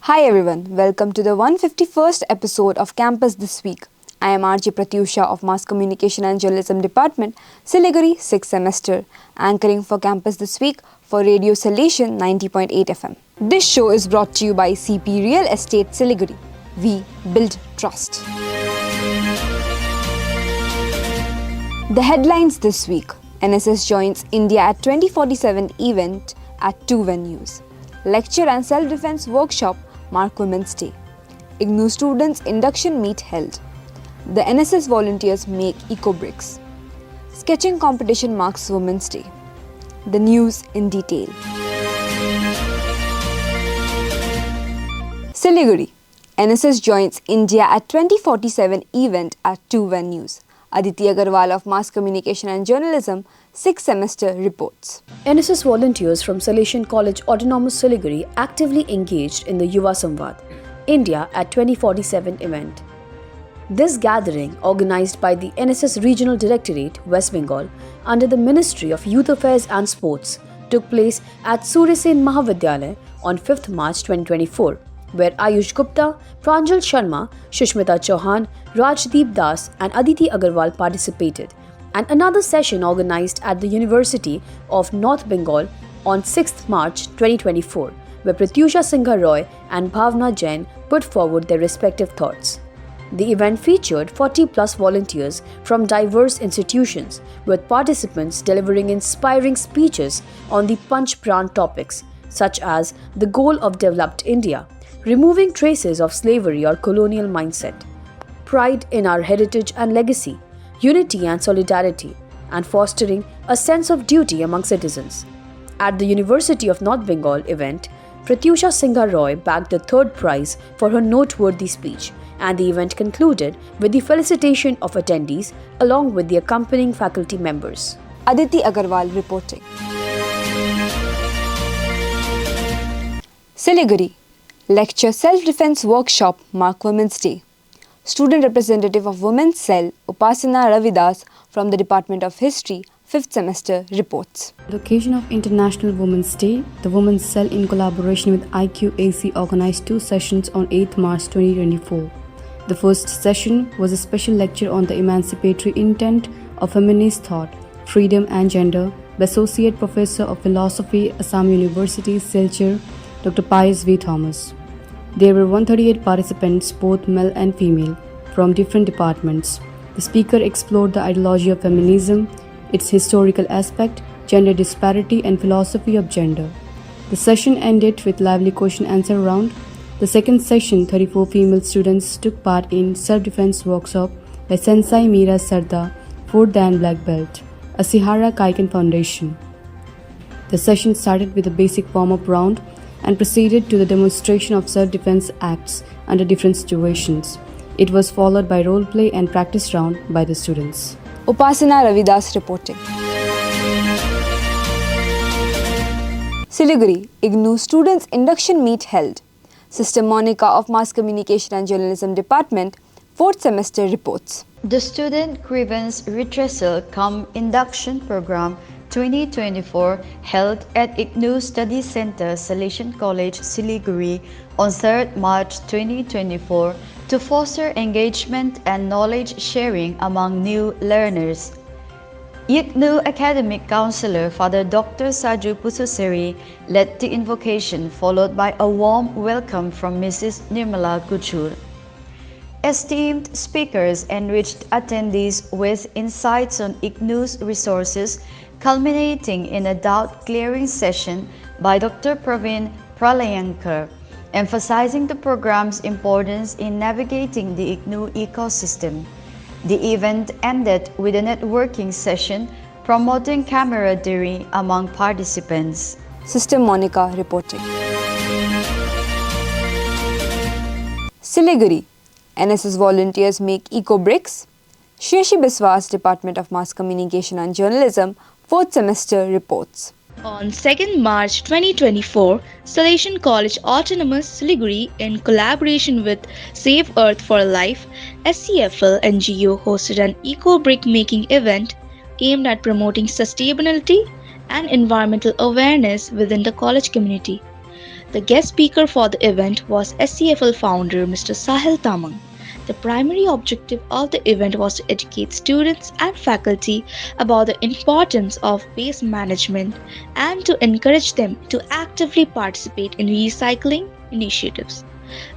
Hi everyone, welcome to the 151st episode of Campus This Week. I am RJ Pratyusha of Mass Communication and Journalism Department, Siliguri, 6th semester, anchoring for Campus This Week for Radio Salesian 90.8 FM. This show is brought to you by CP Real Estate Siliguri. We build trust. The headlines this week: NSS joins India at 2047 event at 2 venues. Lecture and self-defense workshop mark Women's Day. IGNOU students induction meet held. The NSS Volunteers Make EOB. Sketching competition marks Women's Day. The news in detail. Siliguri. NSS joins India at 2047 event at 2 venues. Aditi Agarwal of Mass Communication and Journalism, 6th semester, reports. NSS volunteers from Salesian College Autonomous Siliguri actively engaged in the Yuva Samvad, India at 2047 event. This gathering, organized by the NSS Regional Directorate, West Bengal, under the Ministry of Youth Affairs and Sports, took place at Suryasen Mahavidyalaya on 5th March 2024. Where Ayush Gupta, Pranjal Sharma, Shushmita Chauhan, Rajdeep Das and Aditi Agarwal participated, and another session organized at the University of North Bengal on 6th March 2024, where Pratyusha Singha Roy and Bhavna Jain put forward their respective thoughts. The event featured 40-plus volunteers from diverse institutions, with participants delivering inspiring speeches on the Panch Pran topics, such as the goal of developed India, removing traces of slavery or colonial mindset, pride in our heritage and legacy, unity and solidarity, and fostering a sense of duty among citizens. At the University of North Bengal event, Pratyusha Singha Roy bagged the third prize for her noteworthy speech, and the event concluded with the felicitation of attendees along with the accompanying faculty members. Aditi Agarwal reporting. Siliguri. Lecture Self-Defense Workshop mark Women's Day. Student representative of Women's Cell, Upasana Ravidas from the Department of History, 5th semester, reports. On the occasion of International Women's Day, the Women's Cell in collaboration with IQAC organized 2 sessions on 8th March 2024. The first session was a special lecture on the emancipatory intent of feminist thought, freedom and gender by Associate Professor of Philosophy, Assam University, Silchar, Dr. Pius V. Thomas. There were 138 participants, both male and female, from different departments. The speaker explored the ideology of feminism, its historical aspect, gender disparity, and philosophy of gender. The session ended with lively question-answer round. The second session, 34 female students took part in self-defense workshop by Sensei Meera Sarda, 4th Dan Black Belt, a Sihara Kaikan Foundation. The session started with a basic warm-up round and proceeded to the demonstration of self-defense acts under different situations. It was followed by role-play and practice round by the students. Upasana Ravidas reporting. Siliguri. IGNOU students induction meet held. Sister Monica of Mass Communication and Journalism Department, 4th semester, reports. The Student Grievance Redressal cum Induction Program 2024 held at IGNOU Study Center, Salesian College, Siliguri on 3rd March 2024 to foster engagement and knowledge sharing among new learners. IGNOU Academic Counselor Father Dr. Saju Pusoseri led the invocation, followed by a warm welcome from Mrs. Nirmala Kuchur. Esteemed speakers enriched attendees with insights on IGNOU's resources, culminating in a doubt-clearing session by Dr. Pravin Pralayankar, emphasizing the program's importance in navigating the IGNOU ecosystem. The event ended with a networking session promoting camaraderie among participants. Sister Monica reporting. Siliguri. NSS Volunteers Make EOB. Sreyashi Biswas, Department of Mass Communication and Journalism, 4th semester, reports. On 2nd March 2024, Salesian College Autonomous Siliguri, in collaboration with Save Earth for Life, SCFL NGO hosted an eco-brick making event aimed at promoting sustainability and environmental awareness within the college community. The guest speaker for the event was SCFL founder Mr. Sahil Tamang. The primary objective of the event was to educate students and faculty about the importance of waste management and to encourage them to actively participate in recycling initiatives.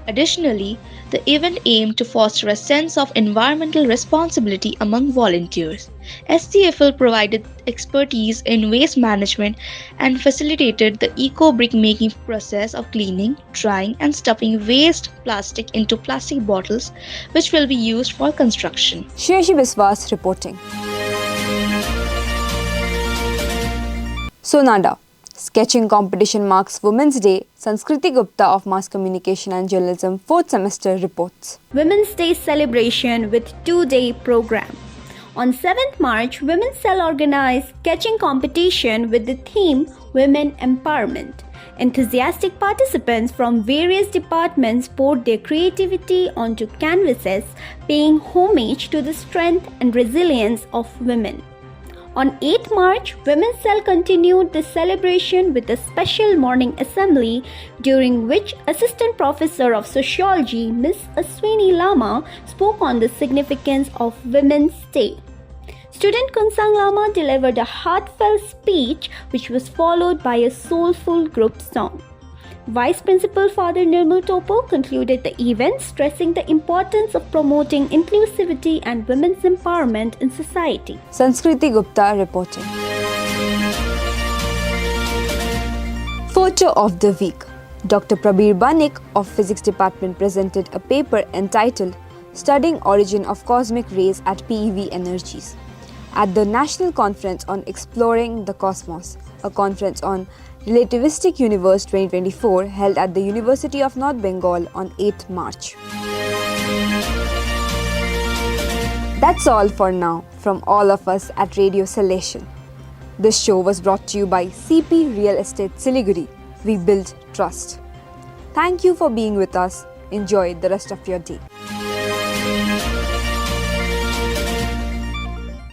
Additionally, the event aimed to foster a sense of environmental responsibility among volunteers. SCFL provided expertise in waste management and facilitated the eco-brick making process of cleaning, drying and stuffing waste plastic into plastic bottles which will be used for construction. Sreyashi Biswas reporting. Sonada. Sketching competition marks Women's Day. Sanskriti Gupta of Mass Communication and Journalism 4th semester reports. Women's Day celebration with 2-day program. On 7th March, Women's Cell organized sketching competition with the theme Women Empowerment. Enthusiastic participants from various departments poured their creativity onto canvases, paying homage to the strength and resilience of women. On 8th March, Women's Cell continued the celebration with a special morning assembly during which Assistant Professor of Sociology Ms. Aswini Lama spoke on the significance of Women's Day. Student Kunsang Lama delivered a heartfelt speech which was followed by a soulful group song. Vice Principal Father Nirmal Topo concluded the event, stressing the importance of promoting inclusivity and women's empowerment in society. Sanskriti Gupta reporting. Photo of the week. Dr. Prabir Banik of Physics Department presented a paper entitled Studying Origin of Cosmic Rays at PeV Energies at the National Conference on Exploring the Cosmos, a conference on Relativistic Universe 2024 held at the University of North Bengal on 8th March. That's all for now from all of us at Radio Salesian. This show was brought to you by CP Real Estate Siliguri. We build trust. Thank you for being with us. Enjoy the rest of your day.